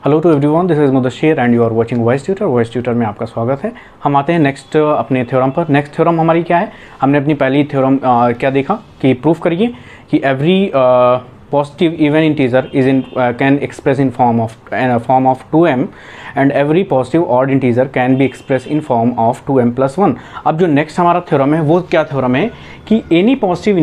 Hello to everyone, this is Mudassir and you are watching voice tutor. Voice tutor में आपका स्वागत है। हम आते हैं नेक्स्ट अपने थ्योरम पर। नेक्स्ट थ्योरम हमारी क्या है? हमने अपनी पहली थ्योरम क्या देखा कि प्रूफ करिए कि every positive even integer is in can express in form of 2m and every positive odd integer can be express in form of 2m+1। अब जो नेक्स्ट हमारा थ्योरम है वो क्या थ्योरम है कि any positive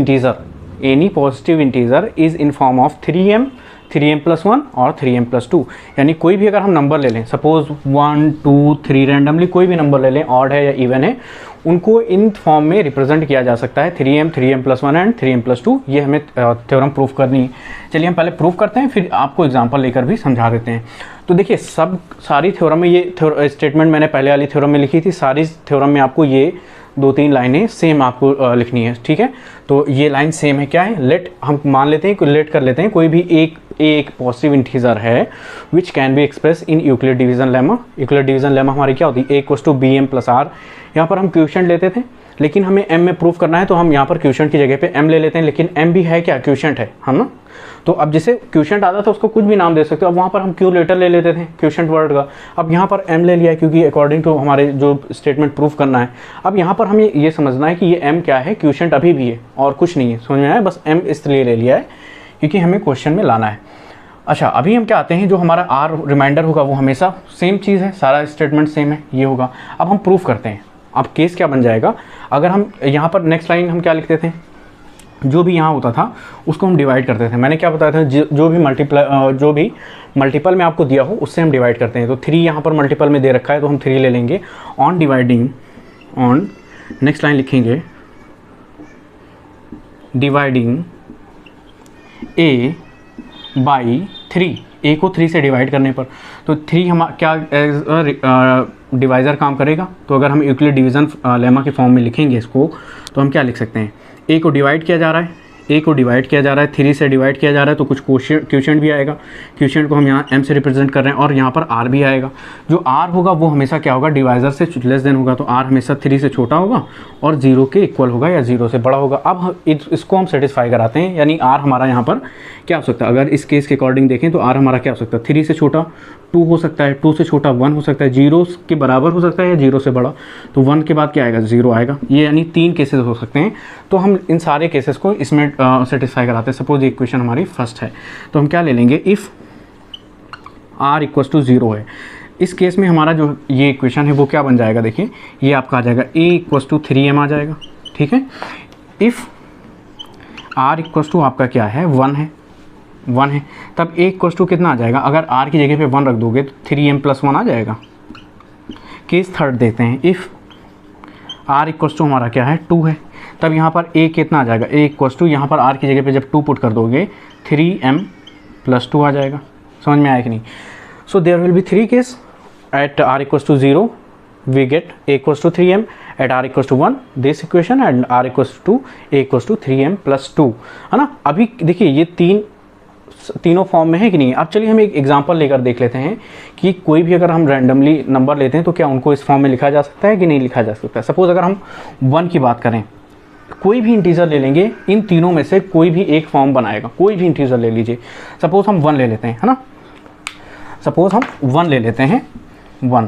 integer is in form of 3m+1 और 3m+2। यानी कोई भी अगर हम नंबर ले लें, सपोज 1 2 3 रैंडमली कोई भी नंबर ले लें, ऑड है या इवन है, उनको इन फॉर्म में रिप्रेजेंट किया जा सकता है 3m, 3m+1 एंड 3m+2। ये हमें थ्योरम प्रूफ करनी है। चलिए हम पहले प्रूफ करते हैं, फिर आपको एग्जांपल लेकर भी समझा देते हैं। तो देखिए सारी थ्योरम में ये स्टेटमेंट मैंने पहले वाली थ्योरम में लिखी थी। सारी थ्योरम में आपको ये 2-3 लाइनें सेम आपको लिखनी है, ठीक है। तो ये लाइन सेम है, क्या है? लेट, हम मान लेते हैं, लेट कर लेते हैं, कोई भी एक पॉजिटिव इंटीजर है which can be express in Euclid division lemma. Euclid division lemma हमारी क्या होती है? a=bm+r। यहाँ पर हम क्वोशिएंट लेते थे, लेकिन हमें m में प्रूफ करना है तो हम यहाँ पर क्वोशिएंट की जगह पे m ले लेते हैं, लेकिन m भी है क्या? क्वोशिएंट है ना। तो अब जैसे क्वोशिएंट आता था उसको कुछ भी नाम दे सकते हो। अब वहाँ पर हम क्यू लेटर ले लेते थे क्वोशिएंट वर्ड का। अब यहाँ पर m ले लिया है क्योंकि अकॉर्डिंग टू हमारे जो स्टेटमेंट प्रूफ करना है। अब यहाँ पर हमें ये समझना है कि ये m क्या है? क्वोशिएंट अभी भी है और कुछ नहीं है। समझ में आया? बस m इसलिए ले लिया है क्योंकि हमें क्वेश्चन में लाना है। अच्छा, अभी हम क्या आते हैं, जो हमारा r रिमाइंडर होगा वो हमेशा सेम चीज़ है, सारा स्टेटमेंट सेम है, ये होगा। अब हम प्रूफ करते हैं। अब केस क्या बन जाएगा? अगर हम यहाँ पर नेक्स्ट लाइन हम क्या लिखते थे, जो भी यहाँ होता था उसको हम डिवाइड करते थे। मैंने क्या बताया था, जो भी मल्टीपल में आपको दिया हो उससे हम डिवाइड करते हैं। तो 3 यहाँ पर मल्टीपल में दे रखा है तो हम 3 ले लेंगे। On dividing, on next line लिखेंगे डिवाइडिंग a बाई 3, a को 3 से डिवाइड करने पर, तो 3 हम क्या डिवाइज़र काम करेगा। तो अगर हम यूक्लिड डिवीज़न लेमा के फॉर्म में लिखेंगे इसको, तो हम क्या लिख सकते हैं? a को डिवाइड किया जा रहा है, 3 से डिवाइड किया जा रहा है, तो कुछ क्वोशिएंट भी आएगा। क्वोशिएंट को हम यहाँ m से रिप्रेजेंट कर रहे हैं और यहाँ पर r भी आएगा। जो r होगा वो हमेशा क्या होगा? डिवाइज़र से लेस देन होगा। तो r हमेशा 3 से छोटा होगा और 0 के इक्वल होगा या 0 से बड़ा होगा। अब इसको हम सेटिस्फाई कराते हैं, यानी r हमारा यहाँ पर क्या हो सकता है? अगर इस केस के अकॉर्डिंग देखें तो r हमारा क्या हो सकता है? 3 से छोटा 2 हो सकता है, 2 से छोटा 1 हो सकता है, 0 के बराबर हो सकता है या 0 से बड़ा। तो 1 के बाद क्या आएगा? 0 आएगा। ये यानी 3 केसेस हो सकते हैं। तो हम इन सारे केसेस को इसमें सेटिस्फाई कराते हैं। सपोज इक्वेशन हमारी फर्स्ट है तो हम क्या ले लेंगे? इफ़ r=0 है। इस केस में हमारा जो ये इक्वेशन है वो क्या बन जाएगा? देखिए ये आपका आ जाएगा a=3m आ जाएगा, ठीक है। इफ़ r= आपका क्या है? 1 है, तब a= कितना आ जाएगा? अगर r की जगह पे 1 रख दोगे तो 3m+1 आ जाएगा। केस थर्ड देखते हैं। इफ़ r= हमारा क्या है? 2 है, तब यहाँ पर a कितना आ जाएगा? a= यहाँ पर r की जगह पे जब 2 पुट कर दोगे 3m+2 आ जाएगा। समझ में आया कि नहीं? So there will be 3 case. At r=0 we get a=3m, at r=1 this equation, and a=3m+2, है ना। अभी देखिए ये तीनों फॉर्म में है कि नहीं। अब चलिए हम एक एग्जांपल लेकर देख लेते हैं कि कोई भी अगर हम रैंडमली नंबर लेते हैं तो क्या उनको इस फॉर्म में लिखा जा सकता है कि नहीं लिखा जा सकता है। सपोज अगर हम 1 की बात करें, कोई भी इंटीजर ले लेंगे, इन तीनों में से कोई भी एक फॉर्म बनाएगा। कोई भी इंटीजर ले लीजिए, सपोज हम 1 ले लेते हैं, है ना। सपोज हम 1 ले लेते हैं, 1।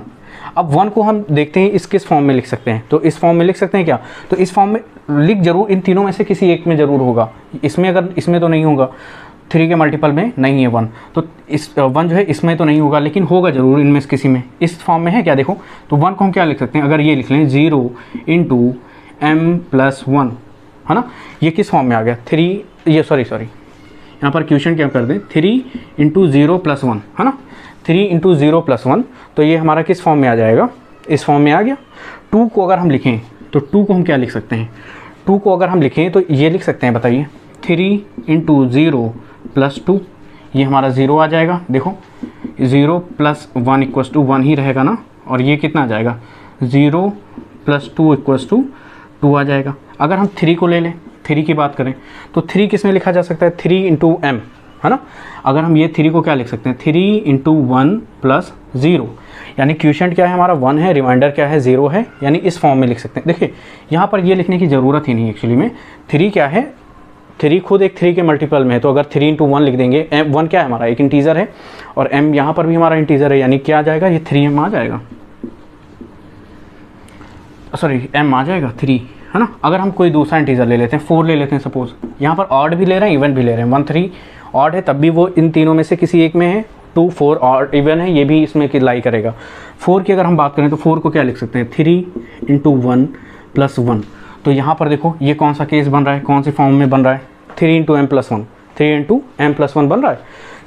अब 1 को हम देखते हैं इस किस फॉर्म में लिख सकते हैं। तो इस फॉर्म में लिख सकते हैं क्या? तो इस फॉर्म में लिख जरूर, इन तीनों में से किसी एक में ज़रूर होगा। इसमें अगर इसमें तो नहीं होगा, 3 के मल्टीपल में नहीं है 1, तो इस 1 जो है इसमें तो नहीं होगा, लेकिन होगा ज़रूर इनमें से किसी में। इस फॉर्म में है क्या? देखो, तो 1 को हम क्या लिख सकते हैं? अगर ये लिख लें 0 × m+1, है ना। ये किस फॉर्म में आ गया? 3, ये सॉरी यहाँ पर क्वोशिएंट क्या कर दें? 3 × 0+1, है ना। 3 × 0+1, तो ये हमारा किस फॉर्म में आ जाएगा? इस फॉर्म में आ गया। 2 को अगर हम लिखें तो 2 को हम क्या लिख सकते हैं? 2 को अगर हम लिखें तो ये लिख सकते हैं, बताइए, 3 × 0+2, ये हमारा 0 आ जाएगा। देखो 0 + 1 = 1 ही रहेगा ना, और ये कितना आ जाएगा? 0 + 2 = 2 आ जाएगा। अगर हम 3 को ले लें, 3 की बात करें तो 3 किस में लिखा जा सकता है? 3 × m, है ना। अगर हम ये 3 को क्या लिख सकते हैं? 3 × 1 + 0, यानी क्वोशिएंट क्या है हमारा? 1 है, रिमाइंडर क्या है? 0 है, यानी इस फॉर्म में लिख सकते हैं। देखिए यहाँ पर ये लिखने की ज़रूरत ही नहीं एक्चुअली में। 3 क्या है? 3 खुद एक 3 के मल्टीपल में है, तो अगर 3 इंटू 1 लिख देंगे, m 1 क्या है हमारा, एक इंटीजर है, और m यहाँ पर भी हमारा इंटीजर है, यानी क्या आ जाएगा, ये 3m आ जाएगा, सॉरी m आ जाएगा 3, है ना। अगर हम कोई दूसरा इंटीजर ले लेते हैं, 4 ले लेते हैं सपोज, यहाँ पर ऑड भी ले रहे हैं, इवन भी ले रहे हैं, 1 3 ऑड है तब भी वो इन तीनों में से किसी एक में है, 2 4 ऑड इवन है, ये भी इसमें लाई करेगा। 4 की अगर हम बात करें तो 4 को क्या लिख सकते हैं, 3 इंटू 1 प्लस 1, तो यहाँ पर देखो ये कौन सा केस बन रहा है, कौन सी फॉर्म में बन रहा है, 3 into m plus 1, 3 into m plus 1 बन रहा है,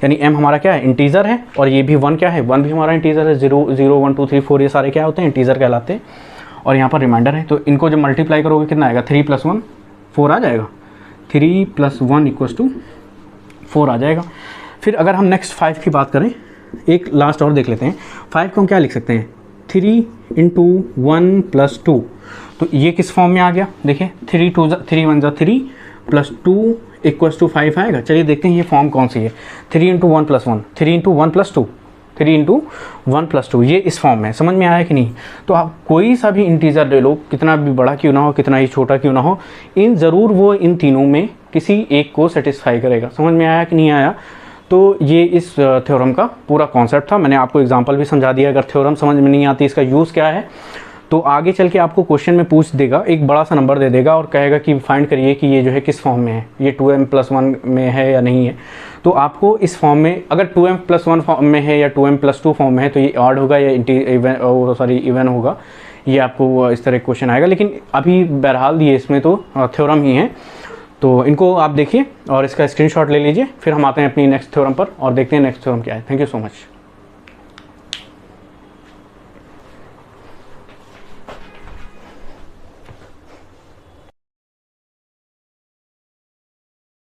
यानी m हमारा क्या है, इंटीजर है, और ये भी 1 क्या है, 1 भी हमारा इंटीजर है, 0 0 1 2 3 4 ये सारे क्या होते हैं, इंटीजर कहलाते हैं, और यहाँ पर रिमाइंडर है, तो इनको जब मल्टीप्लाई करोगे कितना आएगा, 3 प्लस 1 4 आ जाएगा, 3 प्लस 1 इक्वल्स टू 4 आ जाएगा। फिर अगर हम नेक्स्ट 5 की बात करें, एक लास्ट और देख लेते हैं, 5 को हम क्या लिख सकते हैं, 3 इंटू 1 प्लस 2, तो ये किस फॉर्म में आ गया, देखिए 3 1 3 प्लस 2 इक्वल्स टू 5 आएगा। चलिए देखते हैं ये फॉर्म कौन सी है, 3 into 1 plus 1, 3 into 1 plus 2, 3 into 1 plus 2, ये इस फॉर्म में, समझ में आया कि नहीं। तो आप कोई सा भी इंटीजर ले लो, कितना भी बड़ा क्यों ना हो, कितना ही छोटा क्यों ना हो, इन ज़रूर वो इन तीनों में किसी एक को सेटिस्फाई करेगा। समझ में आया कि नहीं आया। तो ये इस थ्योरम का पूरा कॉन्सेप्ट था, मैंने आपको एग्जांपल भी समझा दिया। अगर थ्योरम समझ में नहीं आती इसका यूज़ क्या है, तो आगे चल के आपको क्वेश्चन में पूछ देगा, एक बड़ा सा नंबर दे देगा और कहेगा कि फाइंड करिए कि ये जो है किस फॉर्म में है, ये 2m प्लस 1 में है या नहीं है। तो आपको इस फॉर्म में, अगर 2m प्लस 1 फॉर्म में है या 2m प्लस 2 फॉर्म में है, तो ये ऑड होगा या इवन होगा, ये आपको इस तरह क्वेश्चन आएगा। लेकिन अभी बहरहाल ये इसमें तो थ्योरम ही है, तो इनको आप देखिए और इसका स्क्रीनशॉट ले लीजिए। फिर हम आते हैं अपनी नेक्स्ट थ्योरम पर और देखते हैं नेक्स्ट थ्योरम क्या है। Thank you so much.